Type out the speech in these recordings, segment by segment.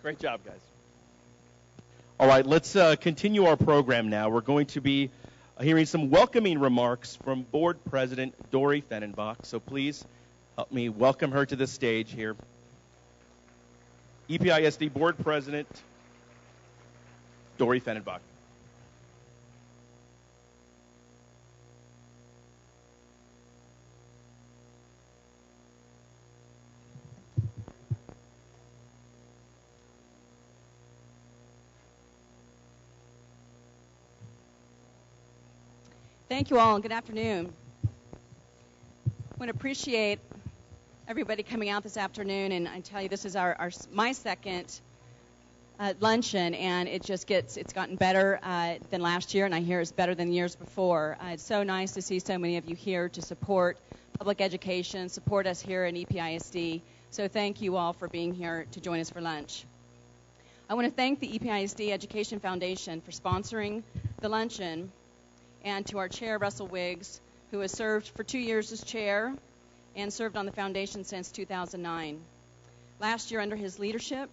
Great job, guys. All right, let's continue our program now. We're going to be hearing some welcoming remarks from Board President Dory Fennenbach. So please help me welcome her to the stage here. EPISD Board President Dory Fennenbach. Thank you all, and good afternoon. I want to appreciate everybody coming out this afternoon, and I tell you, this is my second luncheon, and it's gotten better than last year, and I hear it's better than years before. It's so nice to see so many of you here to support public education, support us here in EPISD. So thank you all for being here to join us for lunch. I want to thank the EPISD Education Foundation for sponsoring the luncheon, and to our chair, Russell Wiggs, who has served for 2 years as chair and served on the foundation since 2009. Last year, under his leadership,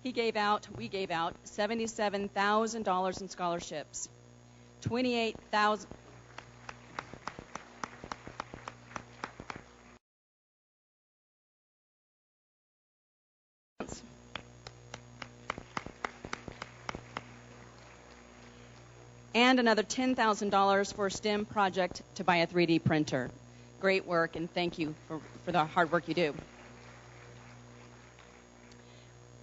we gave out $77,000 in scholarships, 28,000. And another $10,000 for a STEM project to buy a 3D printer. Great work, and thank you for the hard work you do.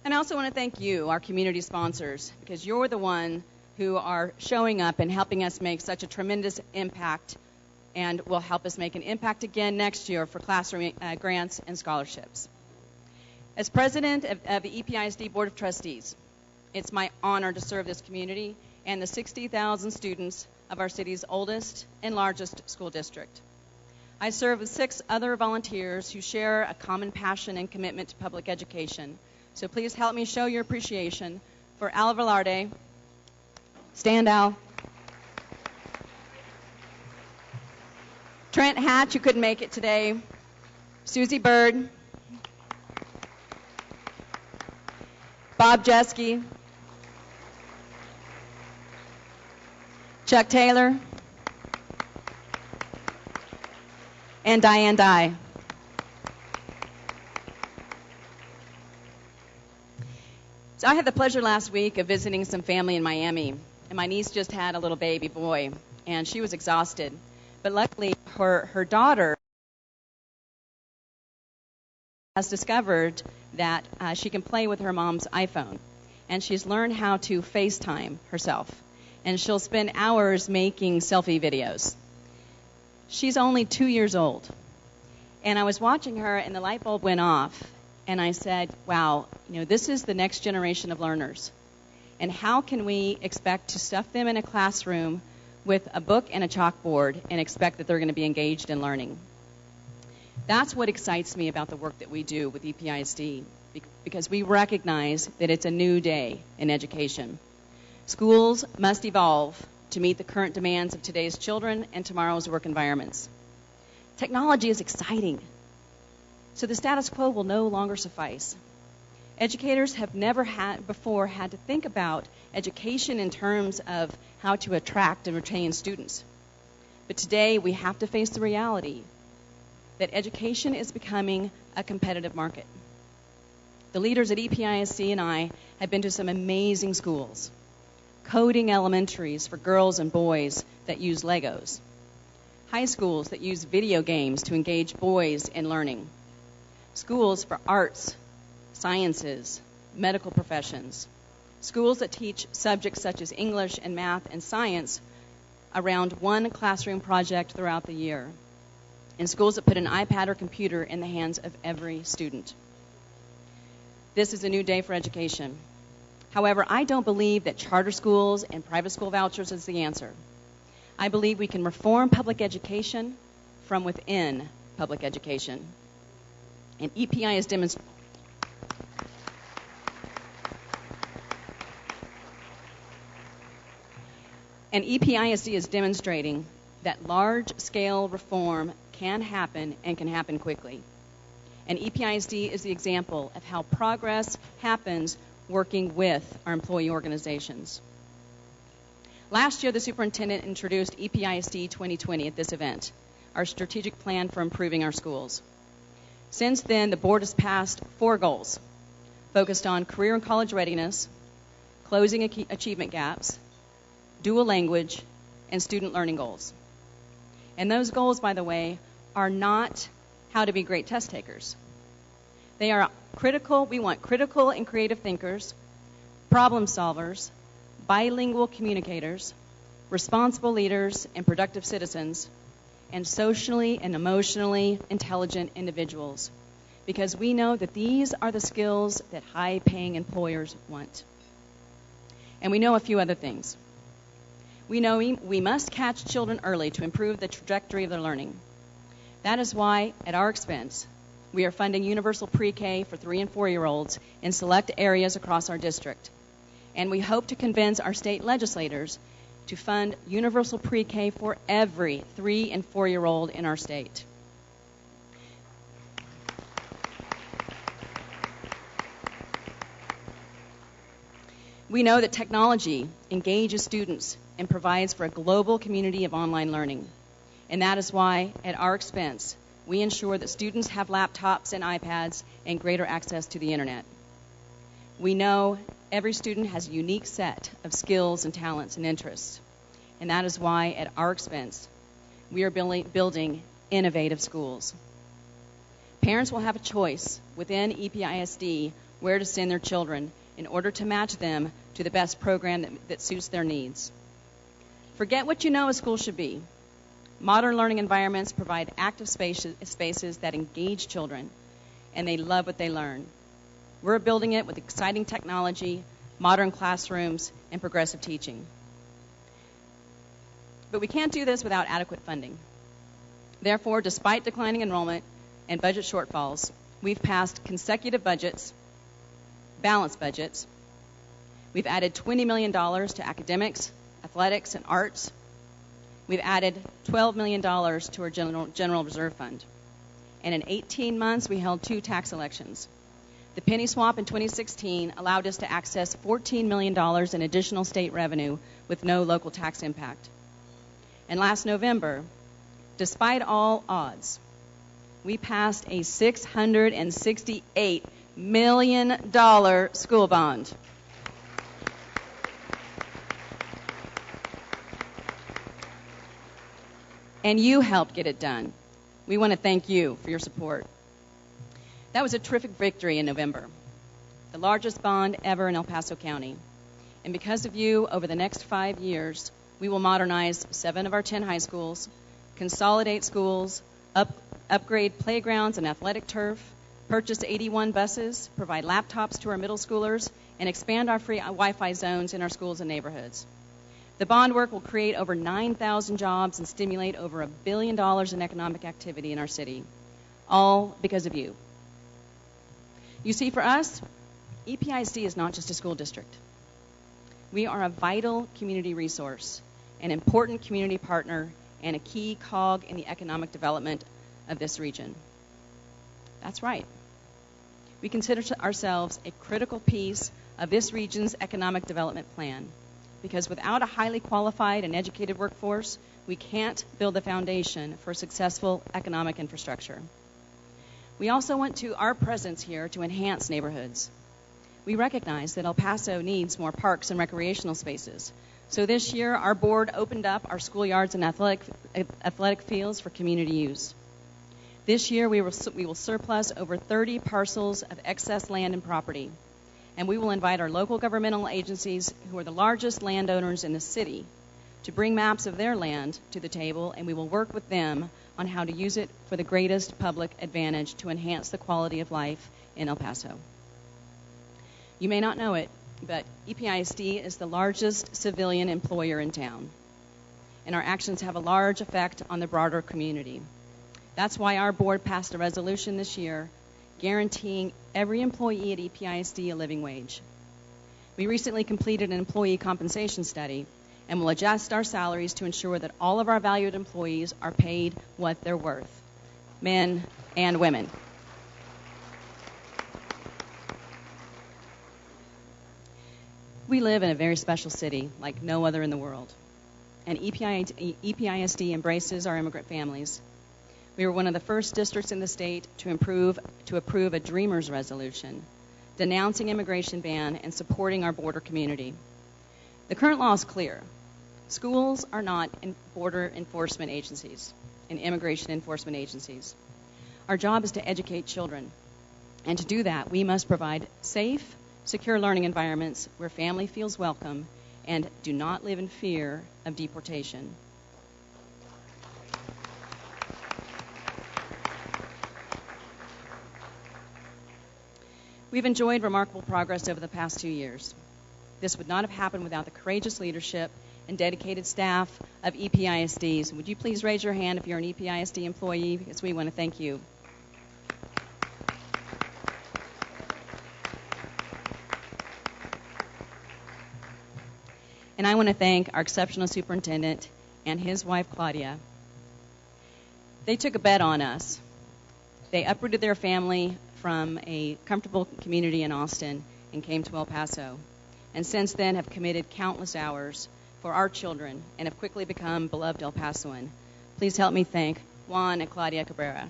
And I also want to thank you, our community sponsors, because you're the one who are showing up and helping us make such a tremendous impact, and will help us make an impact again next year for classroom grants and scholarships. As president of the EPISD Board of Trustees, it's my honor to serve this community and the 60,000 students of our city's oldest and largest school district. I serve with 6 other volunteers who share a common passion and commitment to public education. So please help me show your appreciation for Al Velarde. Stand, Al. Trent Hatch, who couldn't make it today. Susie Bird. Bob Jeske. Chuck Taylor, and Diane Dye. So I had the pleasure last week of visiting some family in Miami, and my niece just had a little baby boy, and she was exhausted. But luckily, her daughter has discovered that she can play with her mom's iPhone, and she's learned how to FaceTime herself. And she'll spend hours making selfie videos. She's only 2 years old. And I was watching her, and the light bulb went off. And I said, wow, this is the next generation of learners. And how can we expect to stuff them in a classroom with a book and a chalkboard and expect that they're going to be engaged in learning? That's what excites me about the work that we do with EPISD, because we recognize that it's a new day in education. Schools must evolve to meet the current demands of today's children and tomorrow's work environments. Technology is exciting, so the status quo will no longer suffice. Educators have never before had to think about education in terms of how to attract and retain students. But today we have to face the reality that education is becoming a competitive market. The leaders at EPISD and I have been to some amazing schools. Coding elementaries for girls and boys that use Legos. High schools that use video games to engage boys in learning. Schools for arts, sciences, medical professions. Schools that teach subjects such as English and math and science around one classroom project throughout the year. And schools that put an iPad or computer in the hands of every student. This is a new day for education. However, I don't believe that charter schools and private school vouchers is the answer. I believe we can reform public education from within public education. And EPISD is demonstrating that large-scale reform can happen and can happen quickly. And EPISD is the example of how progress happens working with our employee organizations. Last year, the superintendent introduced EPISD 2020 at this event, our strategic plan for improving our schools. Since then, the board has passed 4 goals focused on career and college readiness, closing achievement gaps, dual language, and student learning goals. And those goals, by the way, are not how to be great test takers. They are critical. We want critical and creative thinkers, problem solvers, bilingual communicators, responsible leaders and productive citizens, and socially and emotionally intelligent individuals, because we know that these are the skills that high-paying employers want. And we know a few other things. We know we must catch children early to improve the trajectory of their learning. That is why, at our expense, we are funding universal pre-K for 3- and 4-year-olds in select areas across our district. And we hope to convince our state legislators to fund universal pre-K for every 3- and 4-year-old in our state. We know that technology engages students and provides for a global community of online learning. And that is why, at our expense, we ensure that students have laptops and iPads and greater access to the internet. We know every student has a unique set of skills and talents and interests. And that is why, at our expense, we are building innovative schools. Parents will have a choice within EPISD where to send their children in order to match them to the best program that suits their needs. Forget what you know a school should be. Modern learning environments provide active spaces that engage children, and they love what they learn. We're building it with exciting technology, modern classrooms, and progressive teaching. But we can't do this without adequate funding. Therefore, despite declining enrollment and budget shortfalls, we've passed consecutive budgets, balanced budgets. We've added $20 million to academics, athletics, and arts. We've added $12 million to our general reserve fund. And in 18 months, we held 2 tax elections. The penny swap in 2016 allowed us to access $14 million in additional state revenue with no local tax impact. And last November, despite all odds, we passed a $668 million school bond. And you helped get it done. We want to thank you for your support. That was a terrific victory in November, the largest bond ever in El Paso County. And because of you, over the next 5 years, we will modernize 7 of our 10 high schools, consolidate schools, upgrade playgrounds and athletic turf, purchase 81 buses, provide laptops to our middle schoolers, and expand our free Wi-Fi zones in our schools and neighborhoods. The bond work will create over 9,000 jobs and stimulate over $1 billion in economic activity in our city, all because of you. You see, for us, EPISD is not just a school district. We are a vital community resource, an important community partner, and a key cog in the economic development of this region. That's right. We consider ourselves a critical piece of this region's economic development plan, because without a highly qualified and educated workforce, we can't build the foundation for successful economic infrastructure. We also want our presence here to enhance neighborhoods. We recognize that El Paso needs more parks and recreational spaces. So this year, our board opened up our schoolyards and athletic fields for community use. This year, we will surplus over 30 parcels of excess land and property. And we will invite our local governmental agencies, who are the largest landowners in the city, to bring maps of their land to the table, and we will work with them on how to use it for the greatest public advantage to enhance the quality of life in El Paso. You may not know it, but EPISD is the largest civilian employer in town, and our actions have a large effect on the broader community. That's why our board passed a resolution this year guaranteeing every employee at EPISD a living wage. We recently completed an employee compensation study and will adjust our salaries to ensure that all of our valued employees are paid what they're worth, men and women. We live in a very special city, like no other in the world. And EPISD embraces our immigrant families. We were one of the first districts in the state to approve a Dreamers Resolution, denouncing immigration ban and supporting our border community. The current law is clear. Schools are not border enforcement agencies and immigration enforcement agencies. Our job is to educate children. And to do that, we must provide safe, secure learning environments where family feels welcome and do not live in fear of deportation. We've enjoyed remarkable progress over the past 2 years. This would not have happened without the courageous leadership and dedicated staff of EPISDs. Would you please raise your hand if you're an EPISD employee, because we want to thank you. And I want to thank our exceptional superintendent and his wife, Claudia. They took a bet on us. They uprooted their family from a comfortable community in Austin and came to El Paso, and since then have committed countless hours for our children and have quickly become beloved El Pasoan. Please help me thank Juan and Claudia Cabrera.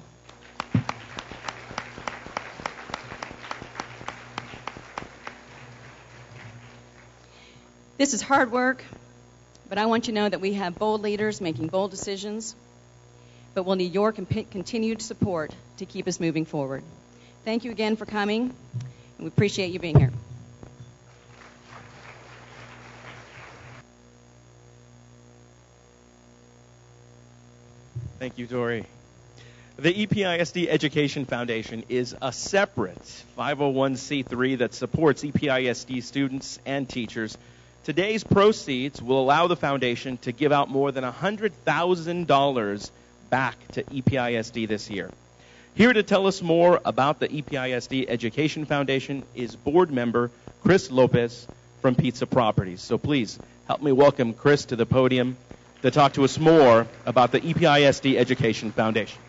This is hard work, but I want you to know that we have bold leaders making bold decisions, but we'll need your continued support to keep us moving forward. Thank you again for coming, and we appreciate you being here. Thank you, Dory. The EPISD Education Foundation is a separate 501c3 that supports EPISD students and teachers. Today's proceeds will allow the foundation to give out more than $100,000 back to EPISD this year. Here to tell us more about the EPISD Education Foundation is board member Chris Lopez from Pizza Properties. So please help me welcome Chris to the podium to talk to us more about the EPISD Education Foundation.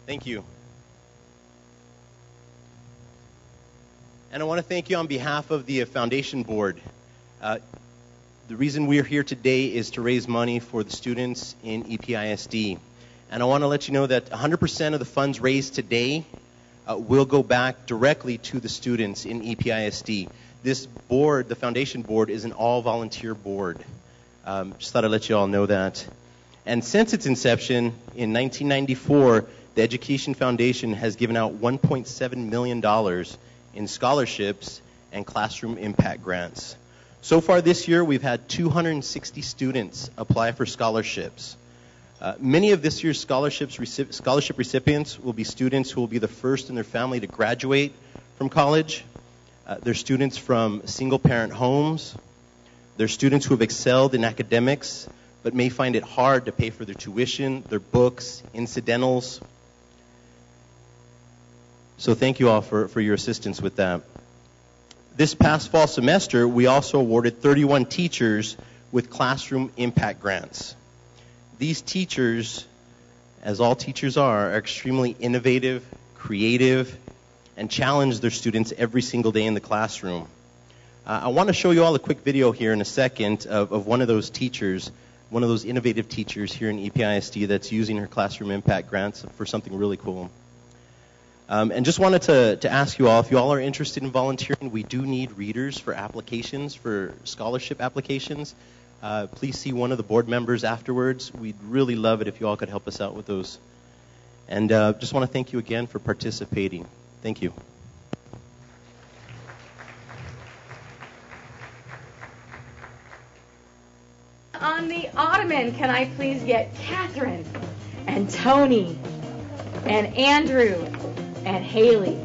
Thank you. And I want to thank you on behalf of the foundation board. The reason we're here today is to raise money for the students in EPISD. And I want to let you know that 100% of the funds raised today will go back directly to the students in EPISD. This board, the foundation board, is an all-volunteer board. Just thought I'd let you all know that. And since its inception in 1994, the Education Foundation has given out $1.7 million in scholarships and classroom impact grants. So far this year, we've had 260 students apply for scholarships. Many of this year's scholarship recipients will be students who will be the first in their family to graduate from college. They're students from single-parent homes. They're students who have excelled in academics but may find it hard to pay for their tuition, their books, incidentals. So thank you all for your assistance with that. This past fall semester, we also awarded 31 teachers with classroom impact grants. These teachers, as all teachers are extremely innovative, creative, and challenge their students every single day in the classroom. I want to show you all a quick video here in a second of one of those teachers, one of those innovative teachers here in EPISD that's using her classroom impact grants for something really cool. And just wanted to ask you all, if you all are interested in volunteering, we do need readers for applications, for scholarship applications. Please see one of the board members afterwards. We'd really love it if you all could help us out with those. And just want to thank you again for participating. Thank you. On the ottoman, can I please get Catherine and Tony and Andrew and Haley?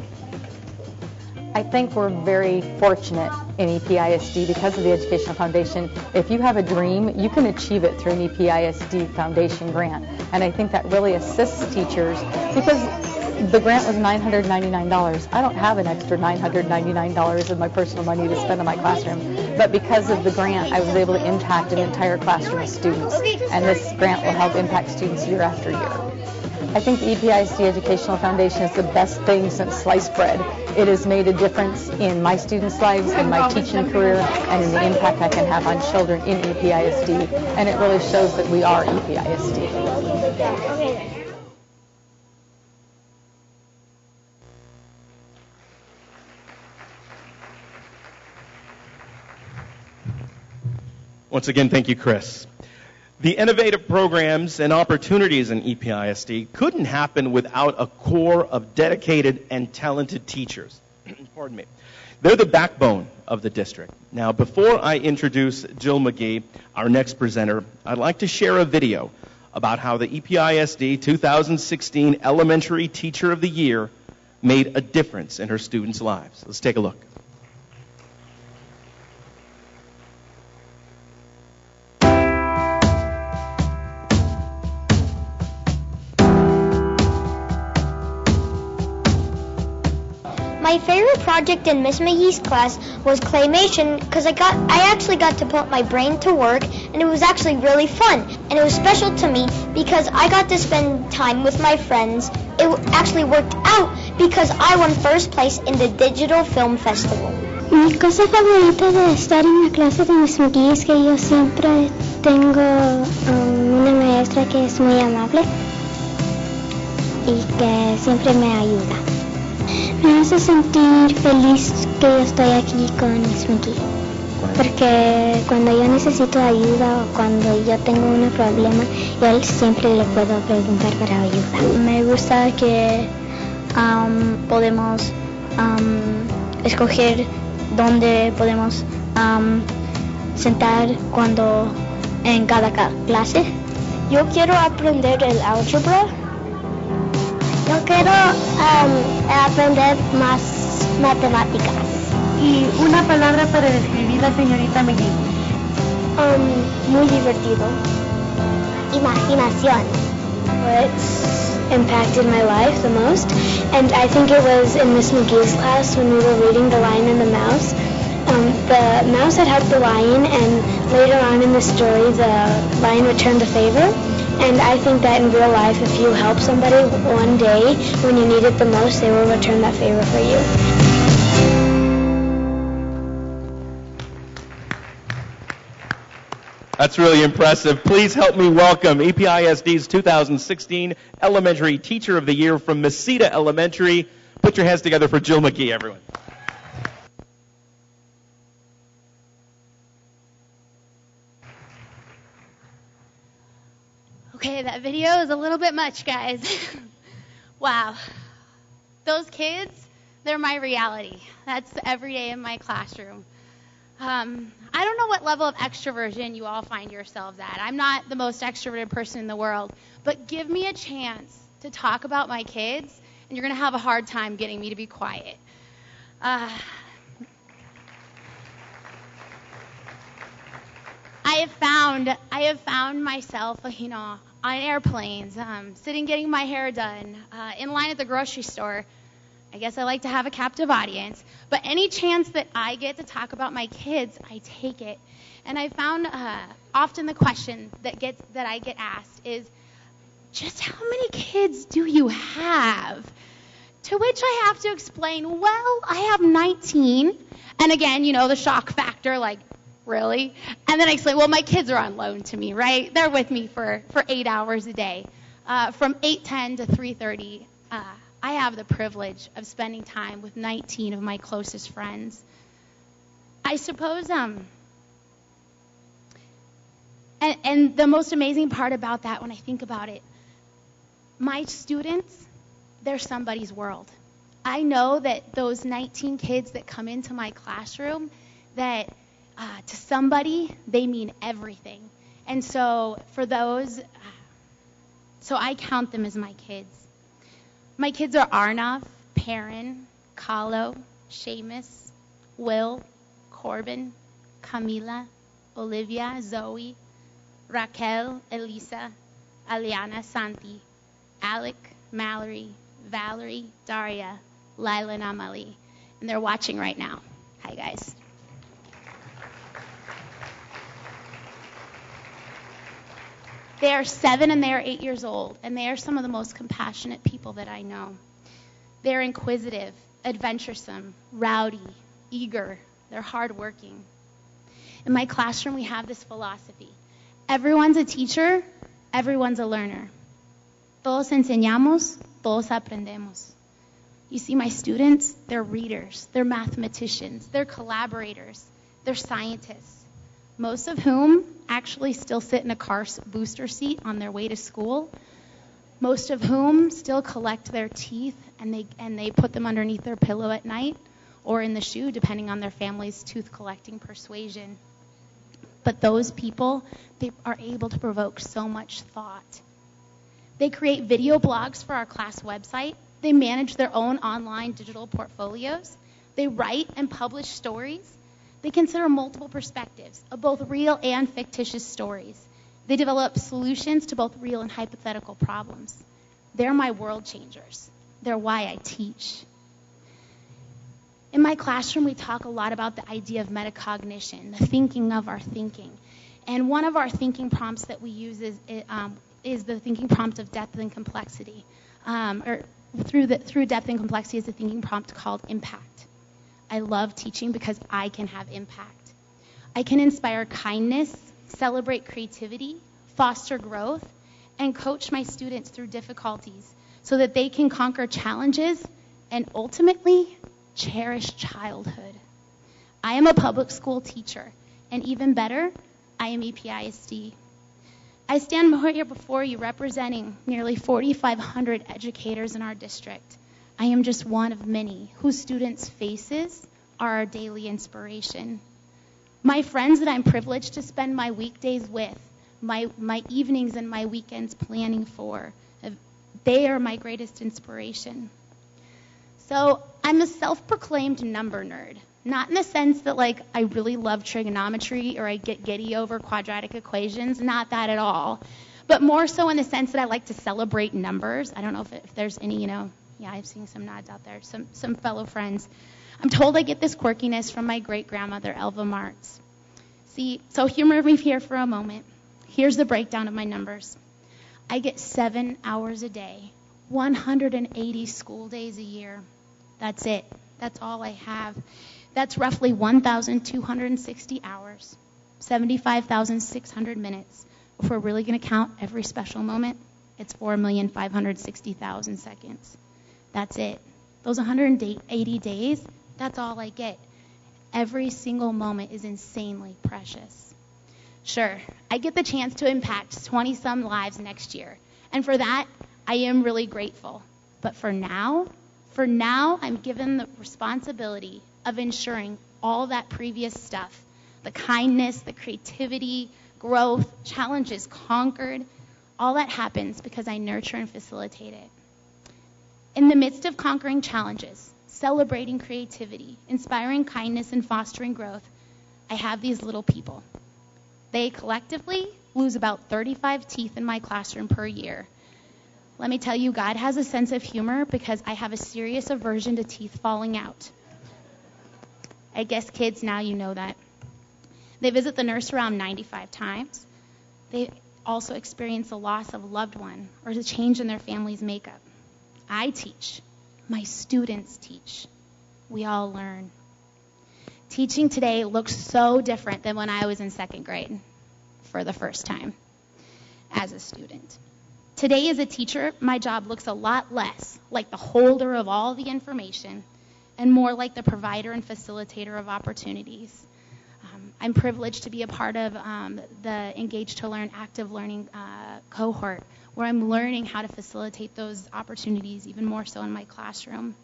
I think we're very fortunate in EPISD because of the Educational Foundation. If you have a dream, you can achieve it through an EPISD Foundation grant. And I think that really assists teachers because the grant was $999. I don't have an extra $999 of my personal money to spend on my classroom. But because of the grant, I was able to impact an entire classroom of students. And this grant will help impact students year after year. I think the EPISD Educational Foundation is the best thing since sliced bread. It has made a difference in my students' lives, in my teaching career, and in the impact I can have on children in EPISD. And it really shows that we are EPISD. Once again, thank you, Chris. The innovative programs and opportunities in EPISD couldn't happen without a core of dedicated and talented teachers. Pardon me. They're the backbone of the district. Now, before I introduce Jill McGee, our next presenter, I'd like to share a video about how the EPISD 2016 Elementary Teacher of the Year made a difference in her students' lives. Let's take a look. My favorite project in Miss McGee's class was claymation because I actually got to put my brain to work, and it was actually really fun. And it was special to me because I got to spend time with my friends. It actually worked out because I won first place in the Digital Film Festival. Mi cosa favorita de estar en la clase de Miss McGee es que yo siempre tengo una maestra que es muy amable y que siempre me ayuda. Me hace sentir feliz que yo estoy aquí con Miss McGee, porque cuando yo necesito ayuda o cuando yo tengo un problema, yo siempre le puedo preguntar para ayuda. Me gusta que podemos escoger dónde podemos sentar cuando en cada clase. Yo quiero aprender el álgebra. Yo quiero aprender más matemáticas. Y una palabra para describir la señorita McGee. Muy divertido. Imaginación. What's impacted my life the most? And I think it was in Miss McGee's class when we were reading The Lion and the Mouse. The mouse had helped the lion, and later on in the story, the lion returned the favor. And I think that in real life, if you help somebody one day when you need it the most, they will return that favor for you. That's really impressive. Please help me welcome EPISD's 2016 Elementary Teacher of the Year from Mesita Elementary. Put your hands together for Jill McGee, everyone. Okay, that video is a little bit much, guys. Wow. Those kids, they're my reality. That's every day in my classroom. I don't know what level of extroversion you all find yourselves at. I'm not the most extroverted person in the world, but give me a chance to talk about my kids, and you're going to have a hard time getting me to be quiet. I have found myself, on airplanes, sitting getting my hair done, in line at the grocery store. I guess I like to have a captive audience. But any chance that I get to talk about my kids, I take it. And I found often the question that I get asked is, just how many kids do you have? To which I have to explain, well, I have 19. And again, the shock factor, like, really? And then I explain, well, my kids are on loan to me, right? They're with me for 8 hours a day. From 8:10 to 3:30, I have the privilege of spending time with 19 of my closest friends. I suppose, and the most amazing part about that, when I think about it, my students, they're somebody's world. I know that those 19 kids that come into my classroom, that to somebody, they mean everything. And so for those, so I count them as my kids. My kids are Arnav, Perrin, Kahlo, Seamus, Will, Corbin, Camila, Olivia, Zoe, Raquel, Elisa, Aliana, Santi, Alec, Mallory, Valerie, Daria, Lila, and Amalie. And they're watching right now. Hi, guys. They are 7 and they are 8 years old, and they are some of the most compassionate people that I know. They're inquisitive, adventuresome, rowdy, eager. They're hardworking. In my classroom, we have this philosophy. Everyone's a teacher, everyone's a learner. Todos enseñamos, todos aprendemos. You see, my students, they're readers, they're mathematicians, they're collaborators, they're scientists, most of whom actually still sit in a car booster seat on their way to school, most of whom still collect their teeth and they put them underneath their pillow at night or in the shoe, depending on their family's tooth collecting persuasion. But those people, they are able to provoke so much thought. They create video blogs for our class website. They manage their own online digital portfolios. They write and publish stories. They consider multiple perspectives of both real and fictitious stories. They develop solutions to both real and hypothetical problems. They're my world changers. They're why I teach. In my classroom, we talk a lot about the idea of metacognition, the thinking of our thinking. And one of our thinking prompts that we use is the thinking prompt of depth and complexity. Through depth and complexity is a thinking prompt called impact. I love teaching because I can have impact. I can inspire kindness, celebrate creativity, foster growth, and coach my students through difficulties so that they can conquer challenges and ultimately cherish childhood. I am a public school teacher, and even better, I am EPISD. I stand here before you representing nearly 4,500 educators in our district. I am just one of many whose students' faces are our daily inspiration. My friends that I'm privileged to spend my weekdays with, my evenings and my weekends planning for, they are my greatest inspiration. So I'm a self-proclaimed number nerd. Not in the sense that, like, I really love trigonometry or I get giddy over quadratic equations. Not that at all. But more so in the sense that I like to celebrate numbers. I don't know if there's any, I've seen some nods out there, some fellow friends. I'm told I get this quirkiness from my great-grandmother, Elva Martz. See, so humor me here for a moment. Here's the breakdown of my numbers. I get 7 hours a day, 180 school days a year. That's it. That's all I have. That's roughly 1,260 hours, 75,600 minutes. If we're really going to count every special moment, it's 4,560,000 seconds. That's it. Those 180 days, that's all I get. Every single moment is insanely precious. Sure, I get the chance to impact 20-some lives next year. And for that, I am really grateful. But for now, I'm given the responsibility of ensuring all that previous stuff, the kindness, the creativity, growth, challenges conquered, all that happens because I nurture and facilitate it. In the midst of conquering challenges, celebrating creativity, inspiring kindness, and fostering growth, I have these little people. They collectively lose about 35 teeth in my classroom per year. Let me tell you, God has a sense of humor because I have a serious aversion to teeth falling out. I guess kids, now you know that. They visit the nurse around 95 times. They also experience the loss of a loved one or a change in their family's makeup. I teach. My students teach. We all learn. Teaching today looks so different than when I was in second grade for the first time as a student. Today as a teacher, my job looks a lot less like the holder of all the information and more like the provider and facilitator of opportunities. I'm privileged to be a part of the Engage to Learn active learning cohort, where I'm learning how to facilitate those opportunities even more so in my classroom.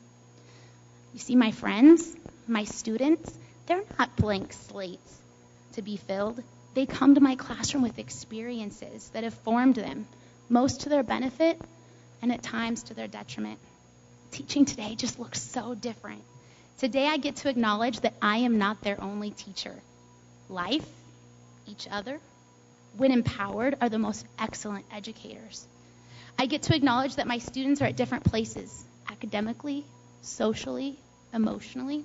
You see, my friends, my students, they're not blank slates to be filled. They come to my classroom with experiences that have formed them, most to their benefit and at times to their detriment. Teaching today just looks so different. Today I get to acknowledge that I am not their only teacher. Life, each other, when empowered, are the most excellent educators. I get to acknowledge that my students are at different places, academically, socially, emotionally,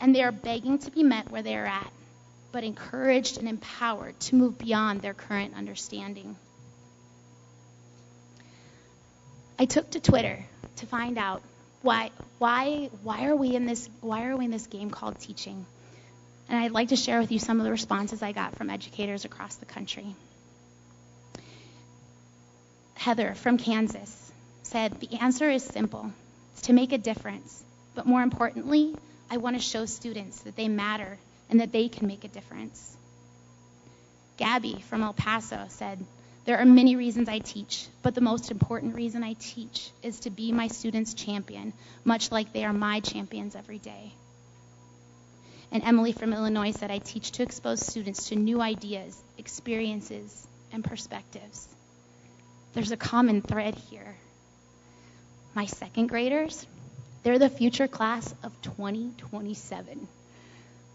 and they are begging to be met where they are at, but encouraged and empowered to move beyond their current understanding. I took to Twitter to find out why are we in this game called teaching? And I'd like to share with you some of the responses I got from educators across the country. Heather from Kansas said, the answer is simple. It's to make a difference. But more importantly, I want to show students that they matter and that they can make a difference. Gabby from El Paso said, there are many reasons I teach, but the most important reason I teach is to be my students' champion, much like they are my champions every day. And Emily from Illinois said, I teach to expose students to new ideas, experiences, and perspectives. There's a common thread here. My second graders, they're the future class of 2027.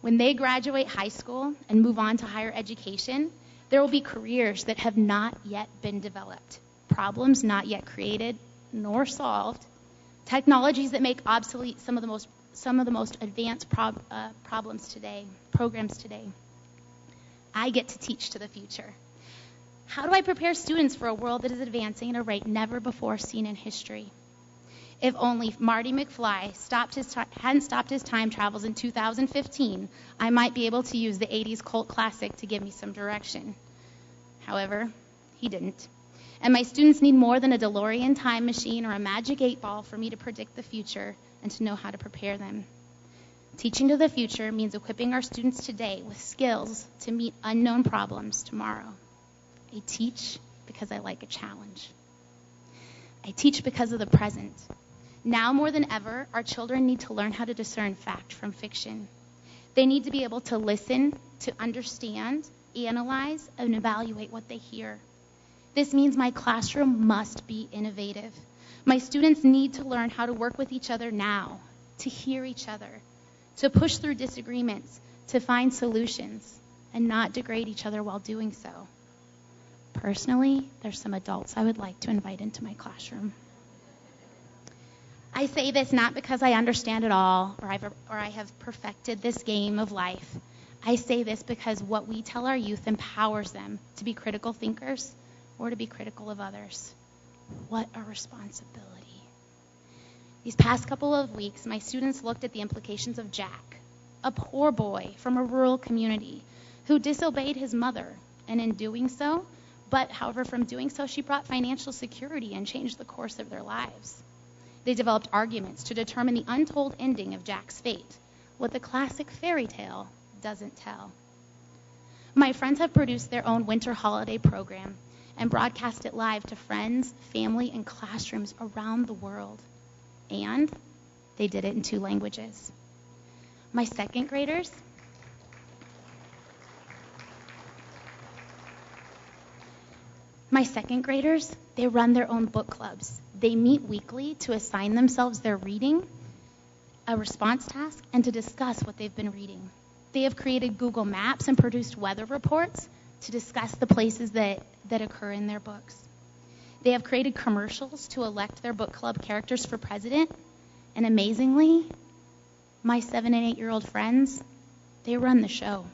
When they graduate high school and move on to higher education, there will be careers that have not yet been developed, problems not yet created nor solved, technologies that make obsolete some of the most advanced programs today. I get to teach to the future. How do I prepare students for a world that is advancing at a rate never before seen in history? If only Marty McFly hadn't stopped his time travels in 2015, I might be able to use the 80s cult classic to give me some direction. However, he didn't. And my students need more than a DeLorean time machine or a magic 8-ball for me to predict the future and to know how to prepare them. Teaching to the future means equipping our students today with skills to meet unknown problems tomorrow. I teach because I like a challenge. I teach because of the present. Now more than ever, our children need to learn how to discern fact from fiction. They need to be able to listen, to understand, analyze, and evaluate what they hear. This means my classroom must be innovative. My students need to learn how to work with each other now, to hear each other, to push through disagreements, to find solutions, and not degrade each other while doing so. Personally, there's some adults I would like to invite into my classroom. I say this not because I understand it all or I have perfected this game of life. I say this because what we tell our youth empowers them to be critical thinkers or to be critical of others. What a responsibility. These past couple of weeks, my students looked at the implications of Jack, a poor boy from a rural community who disobeyed his mother, and in doing so, however, from doing so, she brought financial security and changed the course of their lives. They developed arguments to determine the untold ending of Jack's fate, what the classic fairy tale doesn't tell. My friends have produced their own winter holiday program and broadcast it live to friends, family, and classrooms around the world. And they did it in 2 languages. My second graders, they run their own book clubs. They meet weekly to assign themselves their reading, a response task, and to discuss what they've been reading. They have created Google Maps and produced weather reports to discuss the places that occur in their books. They have created commercials to elect their book club characters for president. And amazingly, my 7 and 8-year-old friends, they run the show.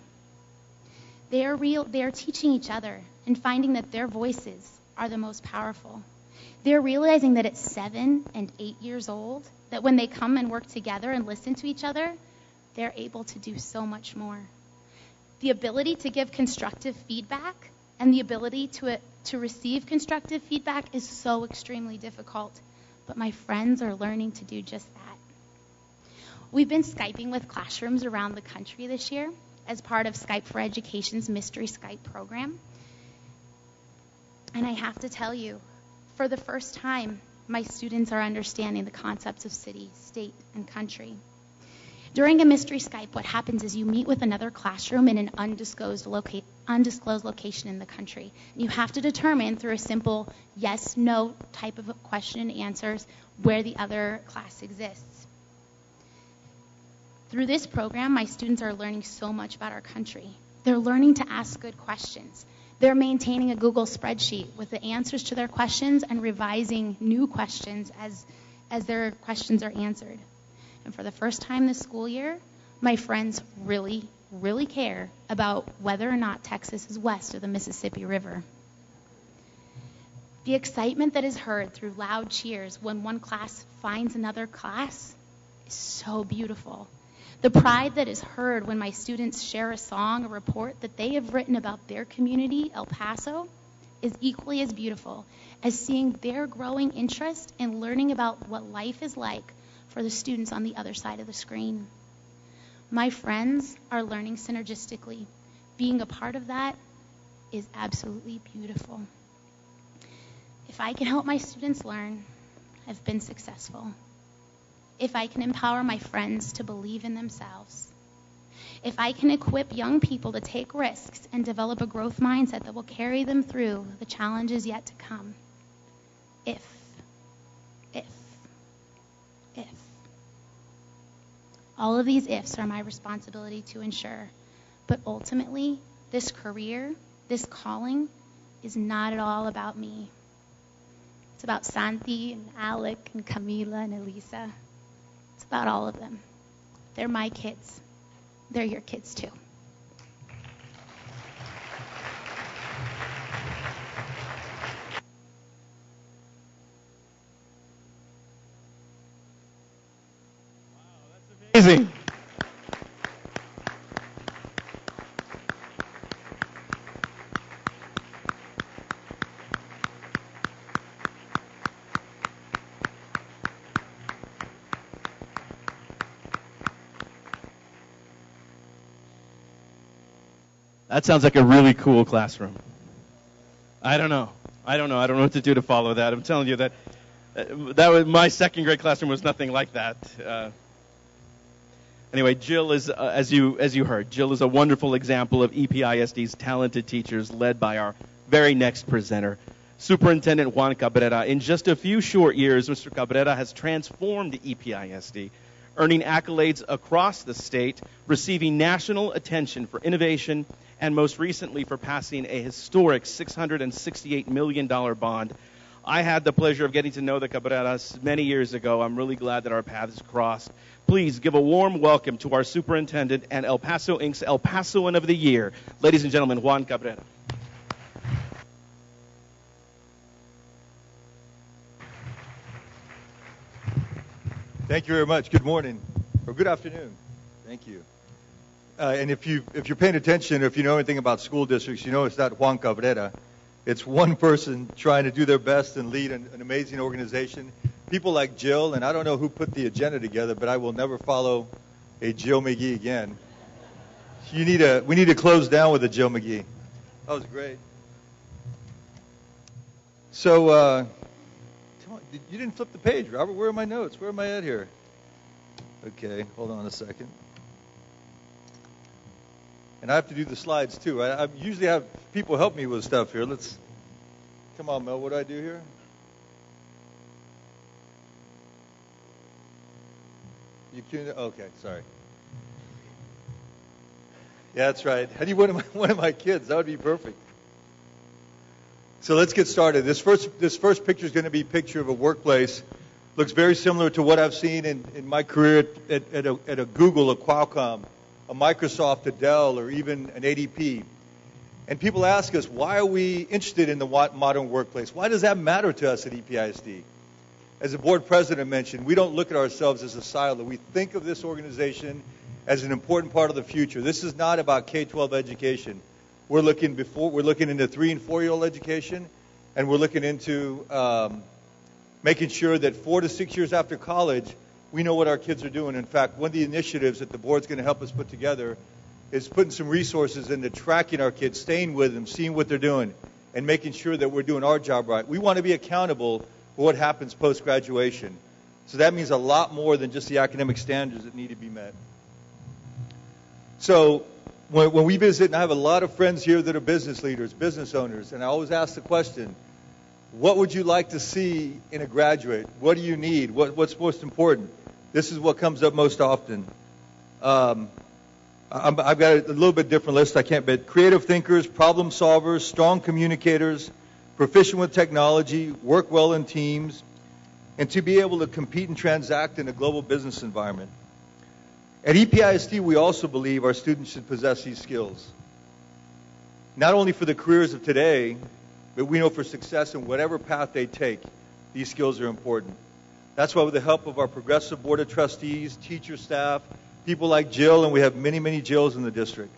They are teaching each other and finding that their voices are the most powerful. They're realizing that at 7 and 8 years old, that when they come and work together and listen to each other, they're able to do so much more. The ability to give constructive feedback and the ability to receive constructive feedback is so extremely difficult, but my friends are learning to do just that. We've been Skyping with classrooms around the country this year as part of Skype for Education's Mystery Skype program. And I have to tell you, for the first time, my students are understanding the concepts of city, state, and country. During a mystery Skype, what happens is you meet with another classroom in an undisclosed location in the country. You have to determine through a simple yes, no type of question and answers where the other class exists. Through this program, my students are learning so much about our country. They're learning to ask good questions. They're maintaining a Google spreadsheet with the answers to their questions and revising new questions as their questions are answered. And for the first time this school year, my friends really, really care about whether or not Texas is west of the Mississippi River. The excitement that is heard through loud cheers when one class finds another class is so beautiful. The pride that is heard when my students share a song or report that they have written about their community, El Paso, is equally as beautiful as seeing their growing interest in learning about what life is like for the students on the other side of the screen. My friends are learning synergistically. Being a part of that is absolutely beautiful. If I can help my students learn, I've been successful. If I can empower my friends to believe in themselves, if I can equip young people to take risks and develop a growth mindset that will carry them through the challenges yet to come. If. All of these ifs are my responsibility to ensure. But ultimately, this career, this calling, is not at all about me. It's about Santi and Alec and Camila and Elisa. It's about all of them. They're my kids. They're your kids too. Amazing. That sounds like a really cool classroom. I don't know what to do to follow that. I'm telling you that was my second grade classroom was nothing like that. Anyway, Jill is, as you heard, Jill is a wonderful example of EPISD's talented teachers, led by our very next presenter, Superintendent Juan Cabrera. In just a few short years, Mr. Cabrera has transformed EPISD, earning accolades across the state, receiving national attention for innovation, and most recently for passing a historic $668 million bond. I had the pleasure of getting to know the Cabreras many years ago. I'm really glad that our paths crossed. Please give a warm welcome to our superintendent and El Paso Inc.'s El Pasoan of the Year, ladies and gentlemen, Juan Cabrera. Thank you very much. Good morning, or good afternoon. Thank you. And if you're paying attention, or if you know anything about school districts, you know it's not Juan Cabrera. It's one person trying to do their best and lead an amazing organization. People like Jill, and I don't know who put the agenda together, but I will never follow a Jill McGee again. We need to close down with a Jill McGee. That was great. So, you didn't flip the page, Robert. Where are my notes? Where am I at here? Okay, hold on a second. And I have to do the slides, too. I usually have people help me with stuff here. Come on, Mel, what do I do here? Okay, sorry. Yeah, that's right. I need one of my kids. That would be perfect. So let's get started. This first picture is going to be a picture of a workplace. Looks very similar to what I've seen in my career at a Google, a Qualcomm, a Microsoft, a Dell, or even an ADP. And people ask us, why are we interested in the modern workplace? Why does that matter to us at EPISD? As the board president mentioned, we don't look at ourselves as a silo. We think of this organization as an important part of the future. This is not about K-12 education. We're looking into 3- and 4-year-old education, and we're looking into making sure that 4 to 6 years after college, we know what our kids are doing. In fact, one of the initiatives that the board's going to help us put together is putting some resources into tracking our kids, staying with them, seeing what they're doing, and making sure that we're doing our job right. We want to be accountable for what happens post-graduation. So that means a lot more than just the academic standards that need to be met. So when we visit, and I have a lot of friends here that are business leaders, business owners, and I always ask the question, what would you like to see in a graduate? What do you need? What's most important? This is what comes up most often. I've got a little bit different list. But creative thinkers, problem solvers, strong communicators, proficient with technology, work well in teams, and to be able to compete and transact in a global business environment. At EPISD, we also believe our students should possess these skills, not only for the careers of today, But we know for success in whatever path they take, these skills are important. That's why with the help of our progressive board of trustees, teacher staff, people like Jill, and we have many, many Jills in the district,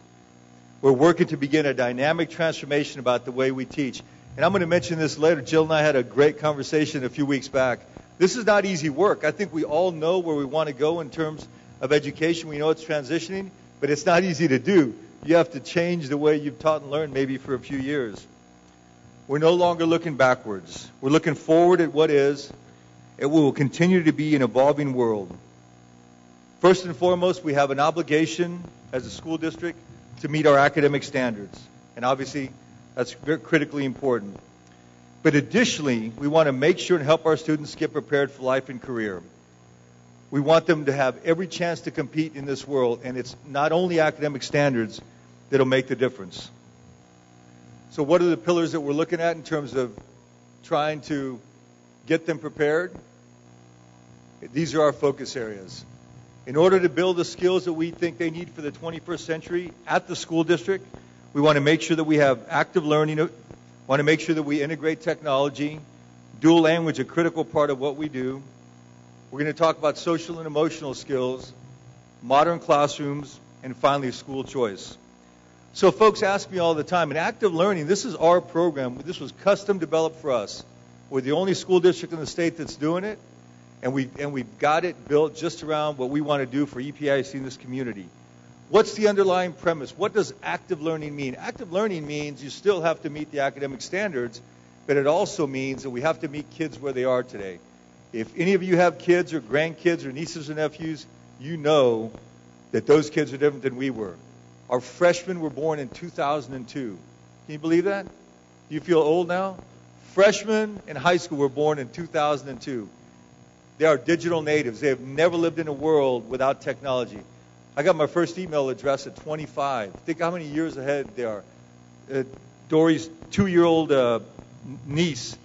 we're working to begin a dynamic transformation about the way we teach. And I'm going to mention this later. Jill and I had a great conversation a few weeks back. This is not easy work. I think we all know where we want to go in terms of education. We know it's transitioning, but it's not easy to do. You have to change the way you've taught and learned maybe for a few years. We're no longer looking backwards. We're looking forward at what is. It will continue to be an evolving world. First and foremost, we have an obligation as a school district to meet our academic standards. And obviously, that's very critically important. But additionally, we want to make sure and help our students get prepared for life and career. We want them to have every chance to compete in this world, and it's not only academic standards that'll make the difference. So what are the pillars that we're looking at in terms of trying to get them prepared? These are our focus areas. In order to build the skills that we think they need for the 21st century at the school district, we want to make sure that we have active learning, want to make sure that we integrate technology, dual language, a critical part of what we do. We're going to talk about social and emotional skills, modern classrooms, and finally school choice. So folks ask me all the time, in active learning, this is our program. This was custom developed for us. We're the only school district in the state that's doing it, and we've got it built just around what we want to do for EPISD in this community. What's the underlying premise? What does active learning mean? Active learning means you still have to meet the academic standards, but it also means that we have to meet kids where they are today. If any of you have kids or grandkids or nieces or nephews, you know that those kids are different than we were. Our freshmen were born in 2002. Can you believe that? Do you feel old now? Freshmen in high school were born in 2002. They are digital natives. They have never lived in a world without technology. I got my first email address at 25. Think how many years ahead they are. Dory's 2-year-old niece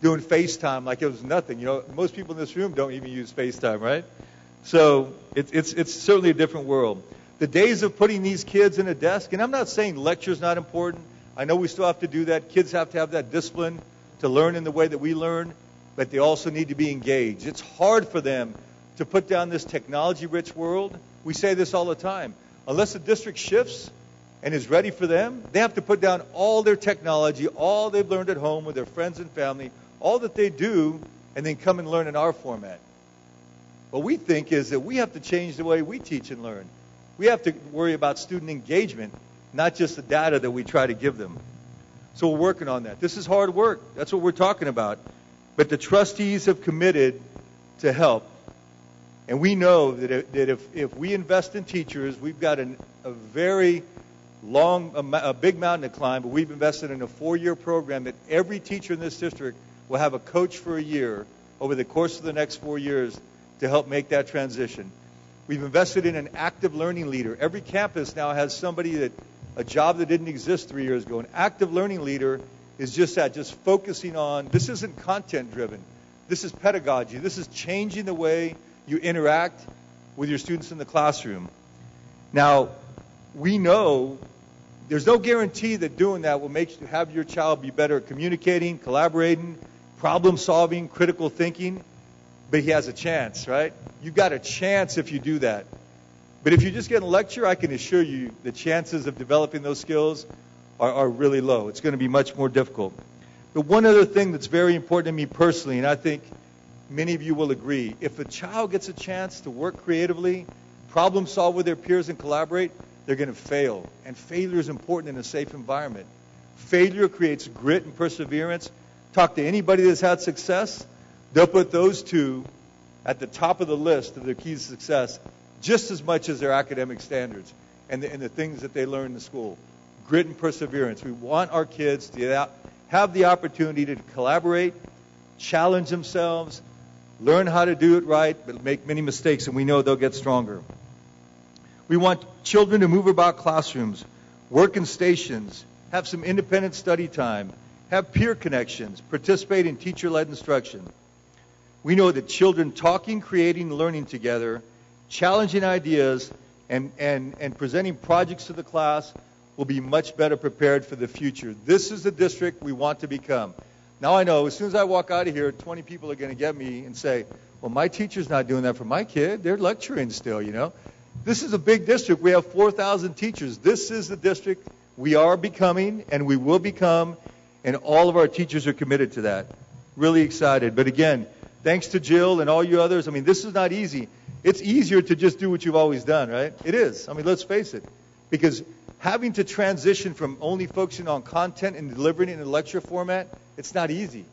doing FaceTime like it was nothing. You know, most people in this room don't even use FaceTime, right? So it's certainly a different world. The days of putting these kids in a desk, and I'm not saying lecture's not important. I know we still have to do that. Kids have to have that discipline to learn in the way that we learn, but they also need to be engaged. It's hard for them to put down this technology-rich world. We say this all the time. Unless the district shifts and is ready for them, they have to put down all their technology, all they've learned at home with their friends and family, all that they do, and then come and learn in our format. What we think is that we have to change the way we teach and learn. We have to worry about student engagement, not just the data that we try to give them. So we're working on that. This is hard work. That's what we're talking about. But the trustees have committed to help. And we know that if we invest in teachers, we've got a very a big mountain to climb, but we've invested in a 4-year program that every teacher in this district will have a coach for a year over the course of the next 4 years to help make that transition. We've invested in an active learning leader. Every campus now has somebody a job that didn't exist 3 years ago. An active learning leader is just that, just focusing on, this isn't content driven. This is pedagogy. This is changing the way you interact with your students in the classroom. Now, we know there's no guarantee that doing that will have your child be better at communicating, collaborating, problem solving, critical thinking, but he has a chance, right? You've got a chance if you do that. But if you just get a lecture, I can assure you the chances of developing those skills are really low. It's going to be much more difficult. But one other thing that's very important to me personally, and I think many of you will agree, if a child gets a chance to work creatively, problem solve with their peers and collaborate, they're going to fail. And failure is important in a safe environment. Failure creates grit and perseverance. Talk to anybody that's had success, they'll put those two at the top of the list of their keys to success just as much as their academic standards and the things that they learn in school. Grit and perseverance. We want our kids to have the opportunity to collaborate, challenge themselves, learn how to do it right, but make many mistakes, and we know they'll get stronger. We want children to move about classrooms, work in stations, have some independent study time, have peer connections, participate in teacher-led instruction. We know that children talking, creating, learning together, challenging ideas, and presenting projects to the class will be much better prepared for the future. This is the district we want to become. Now I know as soon as I walk out of here, 20 people are going to get me and say, well, my teacher's not doing that for my kid. They're lecturing still, you know. This is a big district. We have 4,000 teachers. This is the district we are becoming and we will become, and all of our teachers are committed to that. Really excited. But again, thanks to Jill and all you others. I mean, this is not easy. It's easier to just do what you've always done, right? It is. I mean, let's face it. Because having to transition from only focusing on content and delivering it in a lecture format, it's not easy.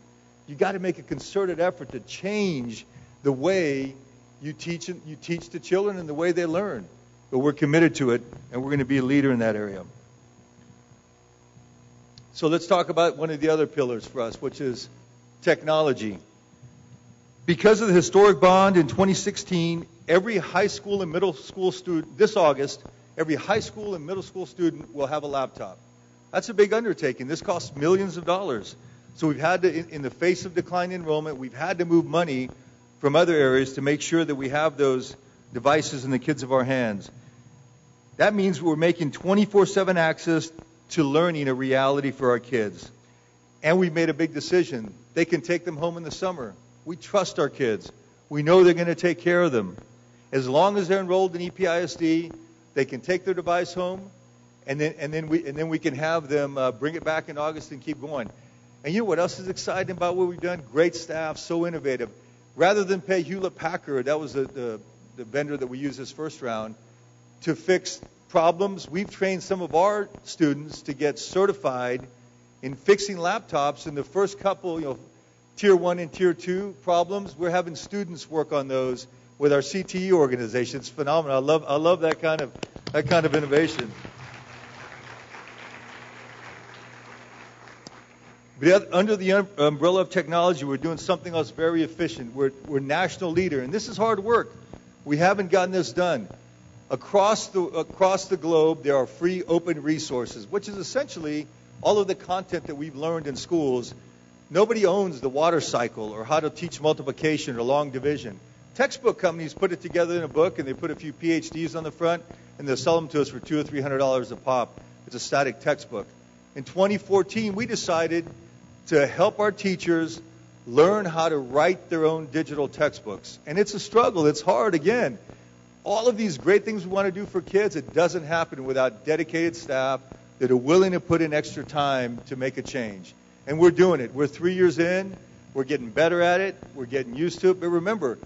You got to make a concerted effort to change the way you teach the children and the way they learn. But we're committed to it, and we're going to be a leader in that area. So let's talk about one of the other pillars for us, which is technology. Because of the historic bond in 2016, every high school and middle school student, this August, every high school and middle school student will have a laptop. That's a big undertaking. This costs millions of dollars. So we've had to, in the face of declining enrollment, we've had to move money from other areas to make sure that we have those devices in the kids of our hands. That means we're making 24/7 access to learning a reality for our kids. And we've made a big decision. They can take them home in the summer. We trust our kids. We know they're going to take care of them. As long as they're enrolled in EPISD, they can take their device home, and then we can have them bring it back in August and keep going. And you know what else is exciting about what we've done? Great staff, so innovative. Rather than pay Hewlett-Packard, that was the vendor that we used this first round, to fix problems, we've trained some of our students to get certified in fixing laptops. In the first couple, Tier 1 and Tier 2 problems, we're having students work on those with our CTE organization. It's phenomenal. I love that kind of innovation. But under the umbrella of technology, we're doing something else very efficient. We're national leader, and this is hard work. We haven't gotten this done. Across the globe, there are free open resources, which is essentially all of the content that we've learned in schools. Nobody owns the water cycle or how to teach multiplication or long division. Textbook companies put it together in a book, and they put a few PhDs on the front, and they'll sell them to us for $200 or $300 a pop. It's a static textbook. In 2014, we decided to help our teachers learn how to write their own digital textbooks. And it's a struggle. It's hard. Again, all of these great things we want to do for kids, it doesn't happen without dedicated staff that are willing to put in extra time to make a change. And we're doing it. We're 3 years in. We're getting better at it. We're getting used to it. But remember,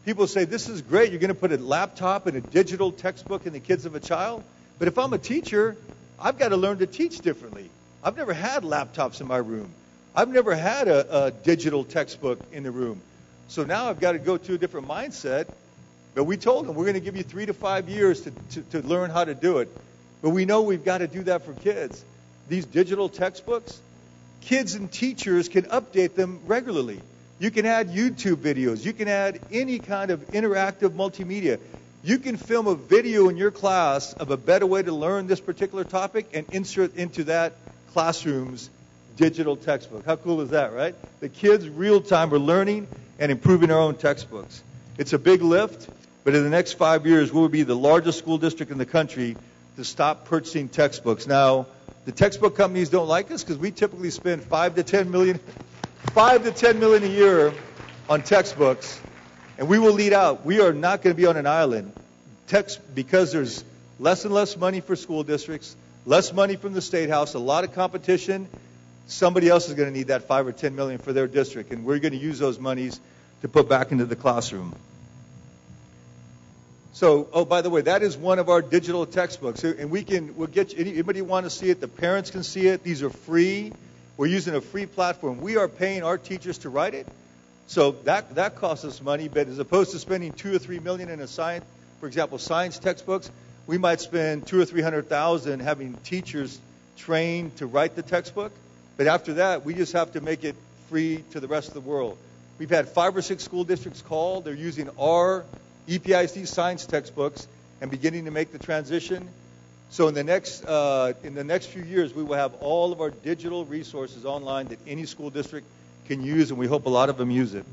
people say, this is great. You're going to put a laptop and a digital textbook in the kids of a child. But if I'm a teacher, I've got to learn to teach differently. I've never had laptops in my room. I've never had a digital textbook in the room. So now I've got to go to a different mindset. But we told them we're going to give you 3 to 5 years to learn how to do it. But we know we've got to do that for kids. These digital textbooks, kids and teachers can update them regularly. You can add YouTube videos. You can add any kind of interactive multimedia. You can film a video in your class of a better way to learn this particular topic and insert into that classroom's digital textbook. How cool is that, right? The kids real time are learning and improving their own textbooks. It's a big lift, but in the next 5 years, we will be the largest school district in the country to stop purchasing textbooks. Now, the textbook companies don't like us because we typically spend $5 to $10 million a year on textbooks, and we will lead out. We are not going to be on an island because there's less and less money for school districts, less money from the State House, a lot of competition. Somebody else is going to need that $5 or $10 million for their district, and we're going to use those monies to put back into the classroom. So, oh, by the way, that is one of our digital textbooks, and we'll get you, anybody want to see it, the parents can see it. These are free. We're using a free platform. We are paying our teachers to write it, so that costs us money. But as opposed to spending $2 or $3 million in a science, for example, science textbooks, we might spend $200,000 or $300,000 having teachers trained to write the textbook. But after that, we just have to make it free to the rest of the world. We've had 5 or 6 school districts call. They're using our EPISD science textbooks and beginning to make the transition. So in the next few years, we will have all of our digital resources online that any school district can use, and we hope a lot of them use it.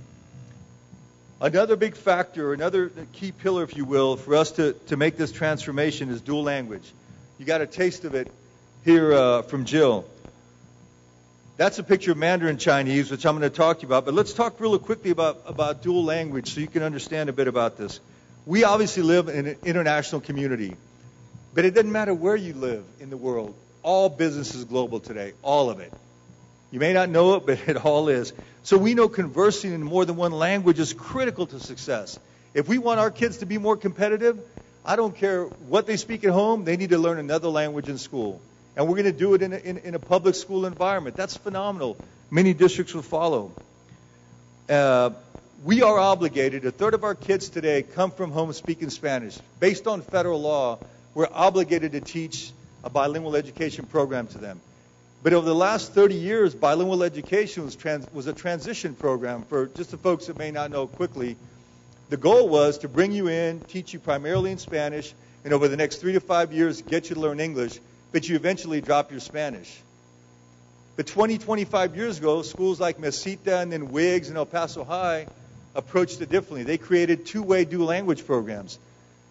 Another big factor, another key pillar, if you will, for us to make this transformation is dual language. You got a taste of it here from Jill. That's a picture of Mandarin Chinese, which I'm going to talk to you about. But let's talk really quickly about dual language so you can understand a bit about this. We obviously live in an international community. But it doesn't matter where you live in the world. All business is global today, all of it. You may not know it, but it all is. So we know conversing in more than one language is critical to success. If we want our kids to be more competitive, I don't care what they speak at home, they need to learn another language in school. And we're going to do it in a public school environment. That's phenomenal. Many districts will follow. We are obligated, a third of our kids today come from home speaking Spanish. Based on federal law, we're obligated to teach a bilingual education program to them. But over the last 30 years, bilingual education was a transition program. For just the folks that may not know quickly, the goal was to bring you in, teach you primarily in Spanish, and over the next 3 to 5 years, get you to learn English, but you eventually drop your Spanish. But 25 years ago, schools like Mesita and then Wiggs and El Paso High approached it differently. They created two-way dual language programs.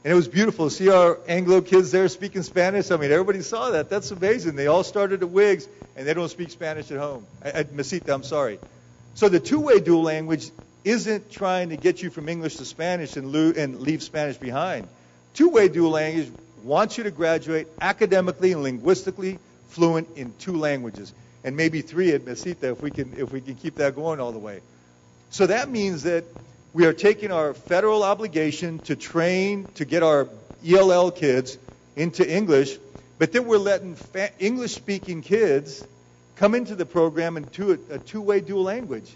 And it was beautiful to see our Anglo kids there speaking Spanish. I mean, everybody saw that. That's amazing. They all started at Wiggs, and they don't speak Spanish at home. At Mesita, I'm sorry. So the two-way dual language isn't trying to get you from English to Spanish and leave Spanish behind. Two-way dual language wants you to graduate academically and linguistically fluent in 2 languages, and maybe 3 at Mesita if we can keep that going all the way. So that means that we are taking our federal obligation to train, to get our ELL kids into English, but then we're letting English-speaking kids come into the program into a two-way dual language.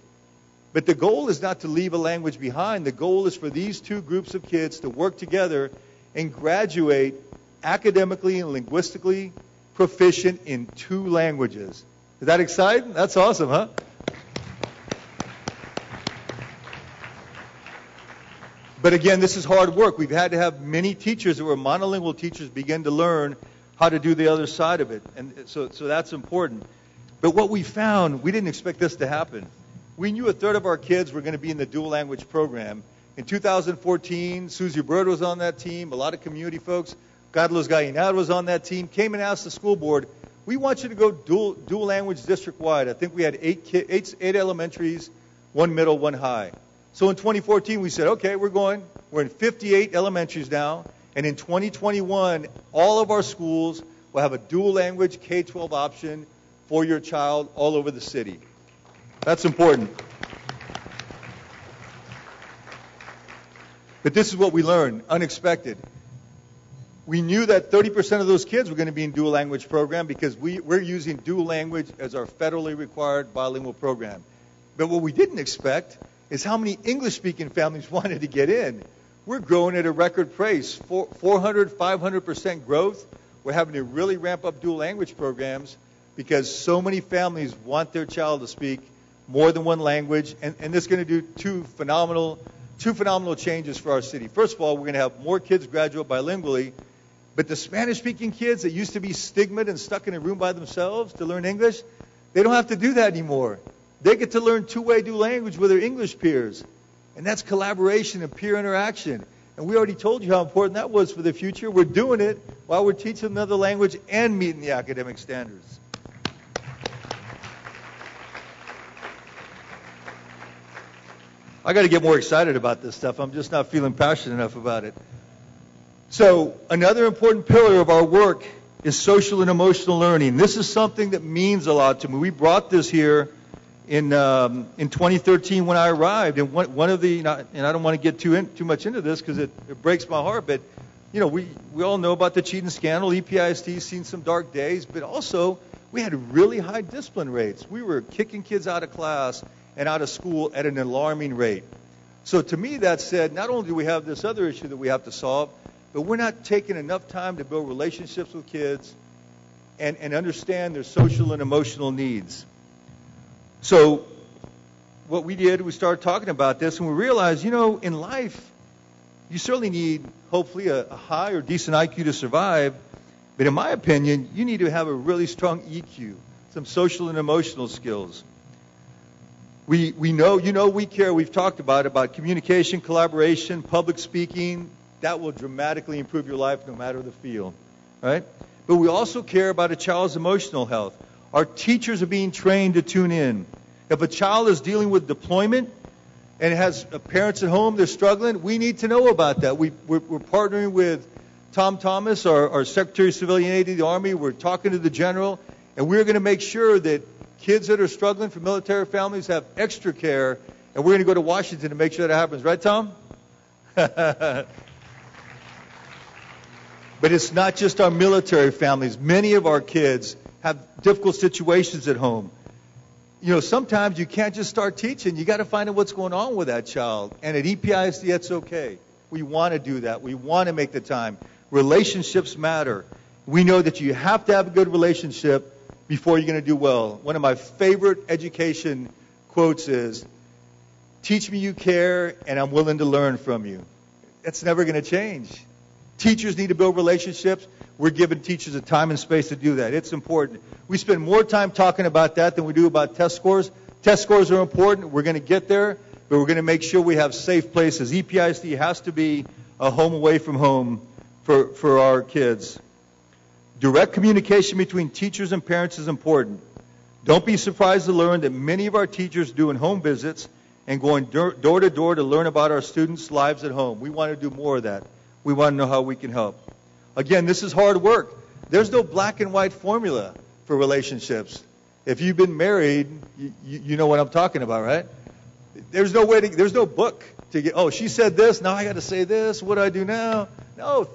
But the goal is not to leave a language behind. The goal is for these 2 groups of kids to work together and graduate academically and linguistically proficient in 2 languages. Is that exciting? That's awesome, huh? But again, this is hard work. We've had to have many teachers who are monolingual teachers begin to learn how to do the other side of it. And so that's important. But what we found, we didn't expect this to happen. We knew a third of our kids were going to be in the dual language program. In 2014, Susie Bird was on that team. A lot of community folks. Carlos Gallinado was on that team. Came and asked the school board, we want you to go dual language district-wide. I think we had 8 elementaries, 1 middle, 1 high. So in 2014, we said, okay, we're going. We're in 58 elementaries now. And in 2021, all of our schools will have a dual language K-12 option for your child all over the city. That's important. But this is what we learned, unexpected. We knew that 30% of those kids were going to be in dual language program because we're using dual language as our federally required bilingual program. But what we didn't expect is how many English-speaking families wanted to get in. We're growing at a record pace, 400, 500% growth. We're having to really ramp up dual language programs because so many families want their child to speak more than one language, and this is going to do two phenomenal changes for our city. First of all, we're going to have more kids graduate bilingually, but the Spanish-speaking kids that used to be stigmatized and stuck in a room by themselves to learn English, they don't have to do that anymore. They get to learn two-way dual language with their English peers. And that's collaboration and peer interaction. And we already told you how important that was for the future. We're doing it while we're teaching another language and meeting the academic standards. I got to get more excited about this stuff. I'm just not feeling passionate enough about it. So another important pillar of our work is social and emotional learning. This is something that means a lot to me. We brought this here in 2013 when I arrived, and one of the, and I don't want to get too much into this because it breaks my heart, but you know, we all know about the cheating scandal. EPISD's seen some dark days, but also we had really high discipline rates. We were kicking kids out of class and out of school at an alarming rate. So to me, that said, not only do we have this other issue that we have to solve, but we're not taking enough time to build relationships with kids and understand their social and emotional needs. So what we did, we started talking about this, and we realized, you know, in life, you certainly need, hopefully, a high or decent IQ to survive. But in my opinion, you need to have a really strong EQ, some social and emotional skills. We know, you know, we care. We've talked about communication, collaboration, public speaking. That will dramatically improve your life no matter the field, right? but we also care about a child's emotional health. Our teachers are being trained to tune in. If a child is dealing with deployment and has parents at home, they're struggling, we need to know about that. We're partnering with Tom Thomas, our Secretary of Civilian Aid of the Army. We're talking to the General, and we're going to make sure that kids that are struggling from military families have extra care, and we're going to go to Washington to make sure that happens. Right, Tom? But it's not just our military families. Many of our kids have difficult situations at home. You know, sometimes you can't just start teaching. You got to find out what's going on with that child. And at EPISD, that's okay. We want to do that. We want to make the time. Relationships matter. We know that you have to have a good relationship before you're going to do well. One of my favorite education quotes is, "Teach me you care, and I'm willing to learn from you." That's never going to change. Teachers need to build relationships. We're giving teachers the time and space to do that. It's important. We spend more time talking about that than we do about test scores. Test scores are important. We're going to get there, but we're going to make sure we have safe places. EPISD has to be a home away from home for our kids. Direct communication between teachers and parents is important. Don't be surprised to learn that many of our teachers doing home visits and going door to door to learn about our students' lives at home. We want to do more of that. We want to know how we can help. Again, this is hard work. There's no black and white formula for relationships. If you've been married, you know what I'm talking about, right? There's no book to get, oh, she said this, now I got to say this, what do I do now? No,